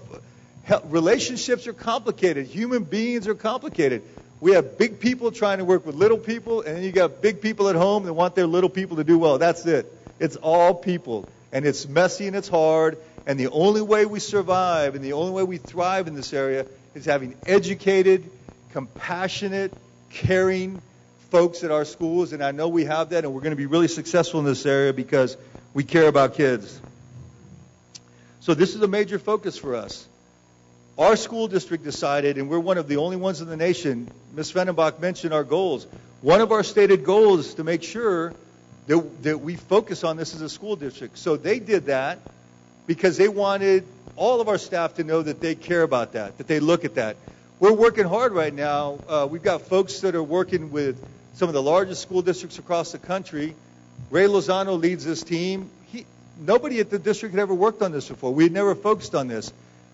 relationships are complicated. Human beings are complicated. We have big people trying to work with little people, and then you got big people at home that want their little people to do well. That's it. It's all people. And it's messy and it's hard. And the only way we survive and the only way we thrive in this area is having educated, compassionate, caring folks at our schools. And I know we have that, and we're going to be really successful in this area because we care about kids. So this is a major focus for us. Our school district decided, and we're one of the only ones in the nation, Ms. Fennenbach mentioned our goals. One of our stated goals is to make sure that we focus on this as a school district. So they did that because they wanted all of our staff to know that they care about that they look at that. We're working hard right now. We've got folks that are working with some of the largest school districts across the country. Ray Lozano leads this team. Nobody at the district had ever worked on this before. We had never focused on this.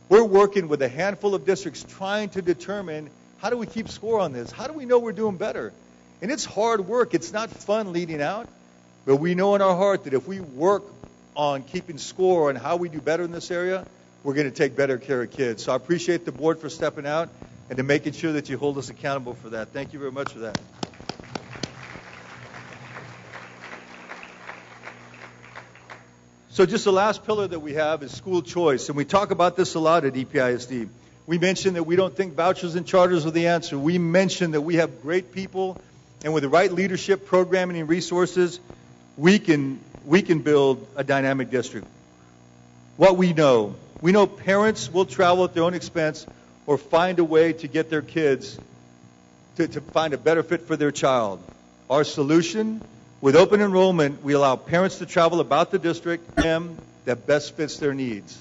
We're working with a handful of districts trying to determine, how do we keep score on this? How do we know we're doing better? And it's hard work. It's not fun leading out. But we know in our heart that if we work on keeping score on how we do better in this area, we're going to take better care of kids. So I appreciate the board for stepping out and to making sure that you hold us accountable for that. Thank you very much for that. So just the last pillar that we have is school choice. And we talk about this a lot at EPISD. We mentioned that we don't think vouchers and charters are the answer. We mentioned that we have great people, and with the right leadership, programming, and resources, we can build a dynamic district. What we know parents will travel at their own expense or find a way to get their kids to find a better fit for their child. Our solution, with open enrollment, we allow parents to travel about the district that best fits their needs.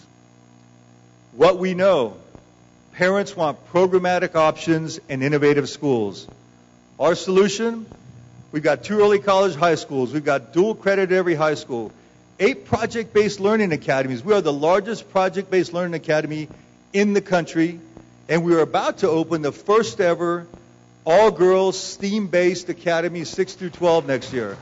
What we know, parents want programmatic options and innovative schools. Our solution, we've got 2 early college high schools. We've got dual credit at every high school. 8 project-based learning academies. We are the largest project-based learning academy in the country, and we are about to open the first ever all-girls STEAM-based academy 6 through 12 next year.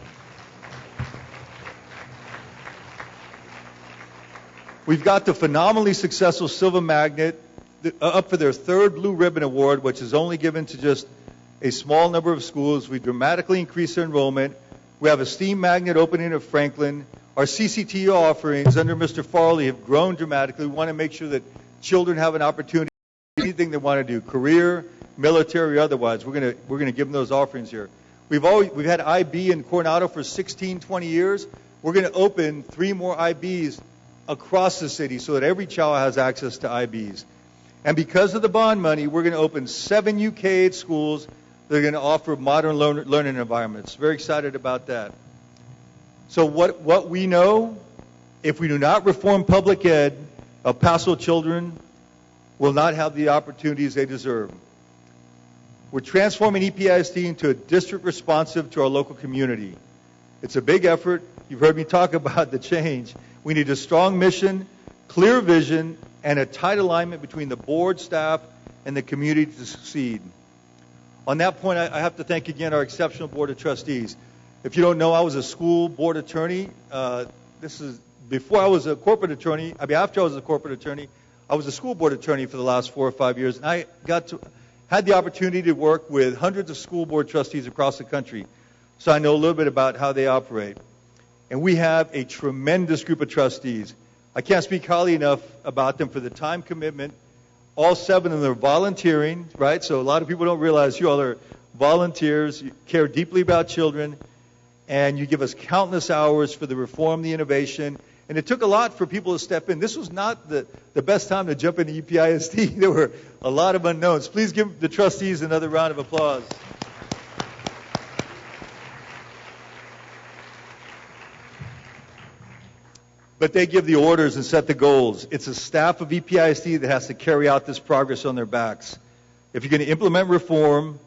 We've got the phenomenally successful Silver Magnet up for their 3rd Blue Ribbon Award, which is only given to just a small number of schools. We dramatically increased their enrollment. We have a STEAM Magnet opening at Franklin. Our CCTU offerings under Mr. Farley have grown dramatically. We want to make sure that children have an opportunity to do anything they want to do, career, military, or otherwise. We're going to give them those offerings here. We've had IB in Coronado for 16, 20 years. We're going to open 3 more IBs across the city so that every child has access to IBs. And because of the bond money, we're going to open 7 UK8 schools that are going to offer modern learning environments. Very excited about that. So what we know, if we do not reform public ed, El Paso children will not have the opportunities they deserve. We're transforming EPISD into a district responsive to our local community. It's a big effort. You've heard me talk about the change. We need a strong mission, clear vision, and a tight alignment between the board, staff, and the community to succeed. On that point, I have to thank again our exceptional board of trustees. If you don't know, I was a school board attorney. This is before I was a corporate attorney. After I was a corporate attorney, I was a school board attorney for the last 4 or 5 years, and I had the opportunity to work with hundreds of school board trustees across the country. So I know a little bit about how they operate. And we have a tremendous group of trustees. I can't speak highly enough about them for the time commitment. All 7 of them are volunteering, right? So a lot of people don't realize you all are volunteers. You care deeply about children, and you give us countless hours for the reform, the innovation. And it took a lot for people to step in. This was not the best time to jump into EPISD. There were a lot of unknowns. Please give the trustees another round of applause. But they give the orders and set the goals. It's a staff of EPISD that has to carry out this progress on their backs. If you're going to implement reform,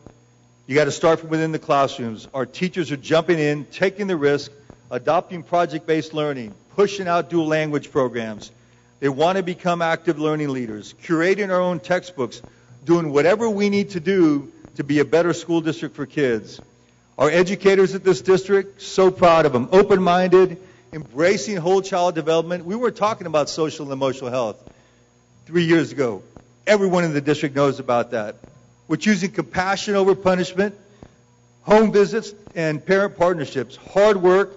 you got to start from within the classrooms. Our teachers are jumping in, taking the risk, adopting project-based learning, pushing out dual language programs. They want to become active learning leaders, curating our own textbooks, doing whatever we need to do to be a better school district for kids. Our educators at this district, so proud of them, open-minded, embracing whole child development. We were talking about social and emotional health 3 years ago. Everyone in the district knows about that. We're choosing compassion over punishment, home visits, and parent partnerships. Hard work.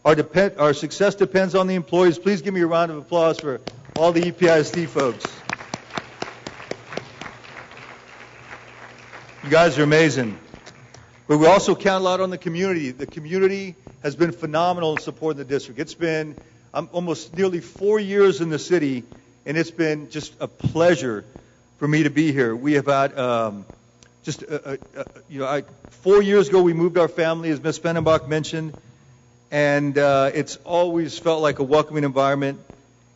Our success depends on the employees. Please give me a round of applause for all the EPISD folks. You guys are amazing. But we also count a lot on the community. The community has been phenomenal in supporting the district. It's been almost nearly 4 years in the city, and it's been just a pleasure for me to be here. We have had 4 years ago we moved our family, as Ms. Fennenbach mentioned, and it's always felt like a welcoming environment.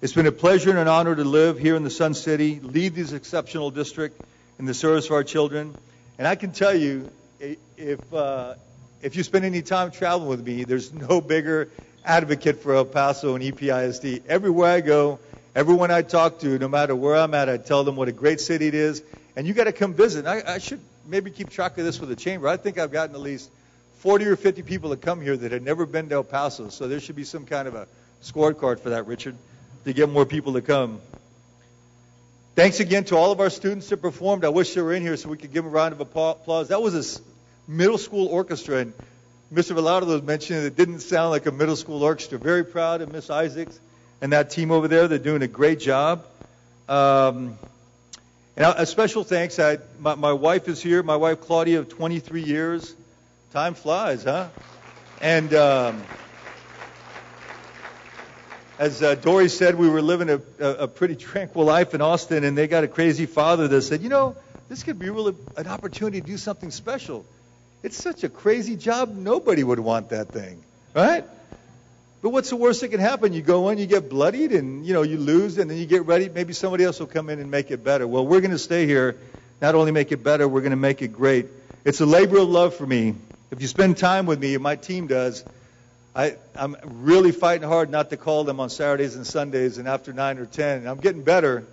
It's been a pleasure and an honor to live here in the Sun City, lead this exceptional district in the service of our children. And I can tell you, if you spend any time traveling with me, there's no bigger advocate for El Paso and EPISD. Everywhere I go, everyone I talk to, no matter where I'm at, I tell them what a great city it is. And you got to come visit. I should maybe keep track of this with the chamber. I think I've gotten at least 40 or 50 people that come here that had never been to El Paso. So there should be some kind of a scorecard for that, Richard, to get more people to come. Thanks again to all of our students that performed. I wish they were in here so we could give them a round of applause. That was a middle school orchestra, and Mr. Velardo mentioned it didn't sound like a middle school orchestra. Very proud of Miss Isaacs and that team over there. They're doing a great job. And a special thanks. My wife is here. My wife, Claudia, of 23 years. Time flies, huh? And as Dory said, we were living a pretty tranquil life in Austin, and they got a crazy father that said, this could be really an opportunity to do something special. It's such a crazy job, nobody would want that thing, right? But what's the worst that can happen? You go in, you get bloodied, and you lose, and then you get ready. Maybe somebody else will come in and make it better. Well, we're going to stay here, not only make it better, we're going to make it great. It's a labor of love for me. If you spend time with me, and my team does, I'm really fighting hard not to call them on Saturdays and Sundays and after 9 or 10. I'm getting better,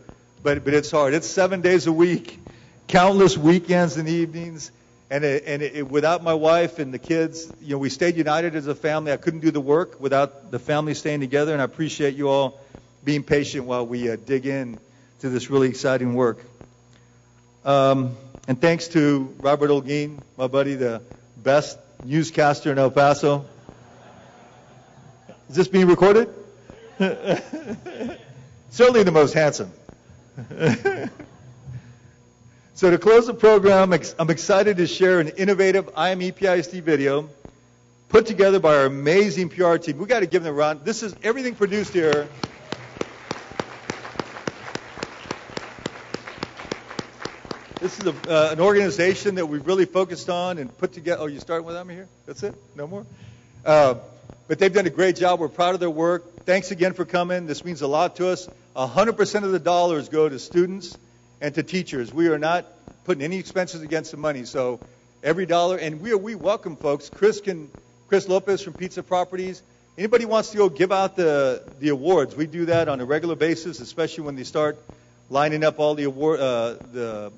but it's hard. It's 7 days a week, countless weekends and evenings. And without my wife and the kids, we stayed united as a family. I couldn't do the work without the family staying together, and I appreciate you all being patient while we dig in to this really exciting work. And thanks to Robert Olguin, my buddy, the best newscaster in El Paso. Is this being recorded? Certainly the most handsome. So to close the program, I'm excited to share an innovative I Am EPISD video put together by our amazing PR team. We've got to give them a round. This is everything produced here. This is an organization that we've really focused on and put together. Oh, you starting with them here? That's it? No more? But they've done a great job. We're proud of their work. Thanks again for coming. This means a lot to us. 100% of the dollars go to students and to teachers. We are not putting any expenses against the money. So every dollar, and we welcome folks. Chris Lopez from Pizza Properties. Anybody wants to go give out the awards? We do that on a regular basis, especially when they start lining up all the award the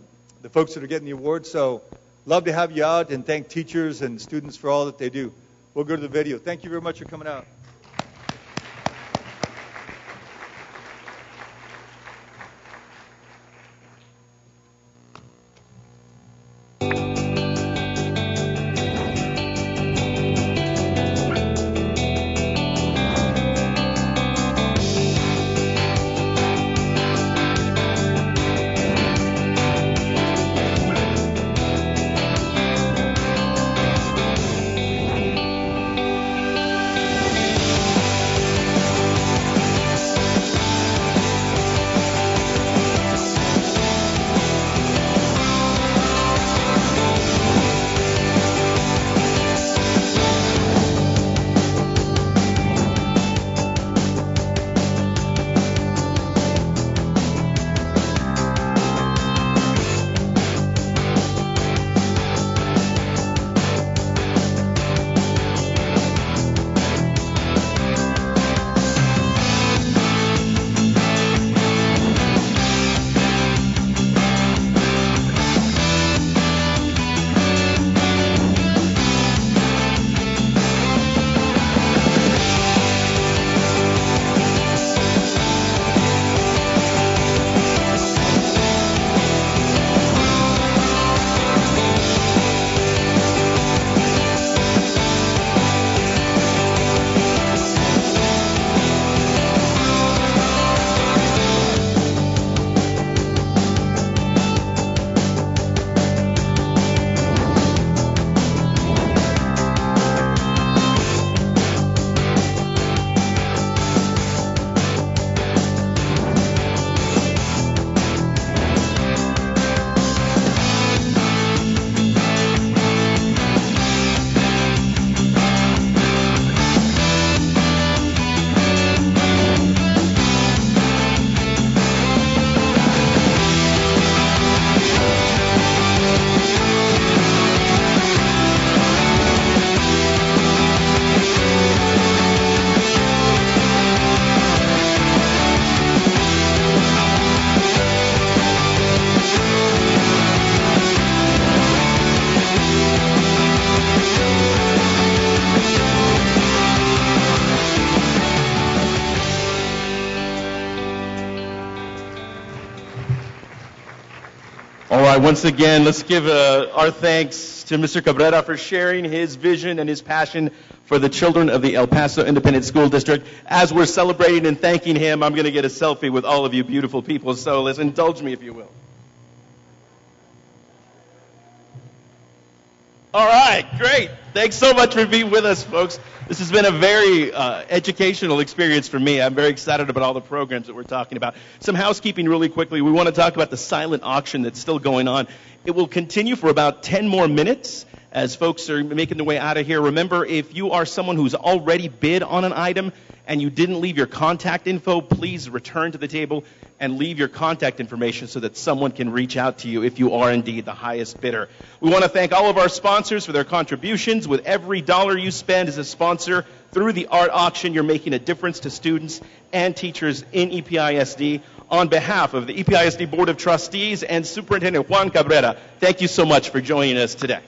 folks that are getting the awards. So love to have you out and thank teachers and students for all that they do. We'll go to the video. Thank you very much for coming out. All right, once again, let's give our thanks to Mr. Cabrera for sharing his vision and his passion for the children of the El Paso Independent School District. As we're celebrating and thanking him, I'm going to get a selfie with all of you beautiful people, so let's indulge me if you will. All right, great. Thanks so much for being with us, folks. This has been a very educational experience for me. I'm very excited about all the programs that we're talking about. Some housekeeping really quickly. We want to talk about the silent auction that's still going on. It will continue for about 10 more minutes as folks are making their way out of here. Remember, if you are someone who's already bid on an item and you didn't leave your contact info, please return to the table and leave your contact information so that someone can reach out to you if you are indeed the highest bidder. We want to thank all of our sponsors for their contributions. With every dollar you spend as a sponsor through the art auction, you're making a difference to students and teachers in EPISD. On behalf of the EPISD Board of Trustees and Superintendent Juan Cabrera, thank you so much for joining us today.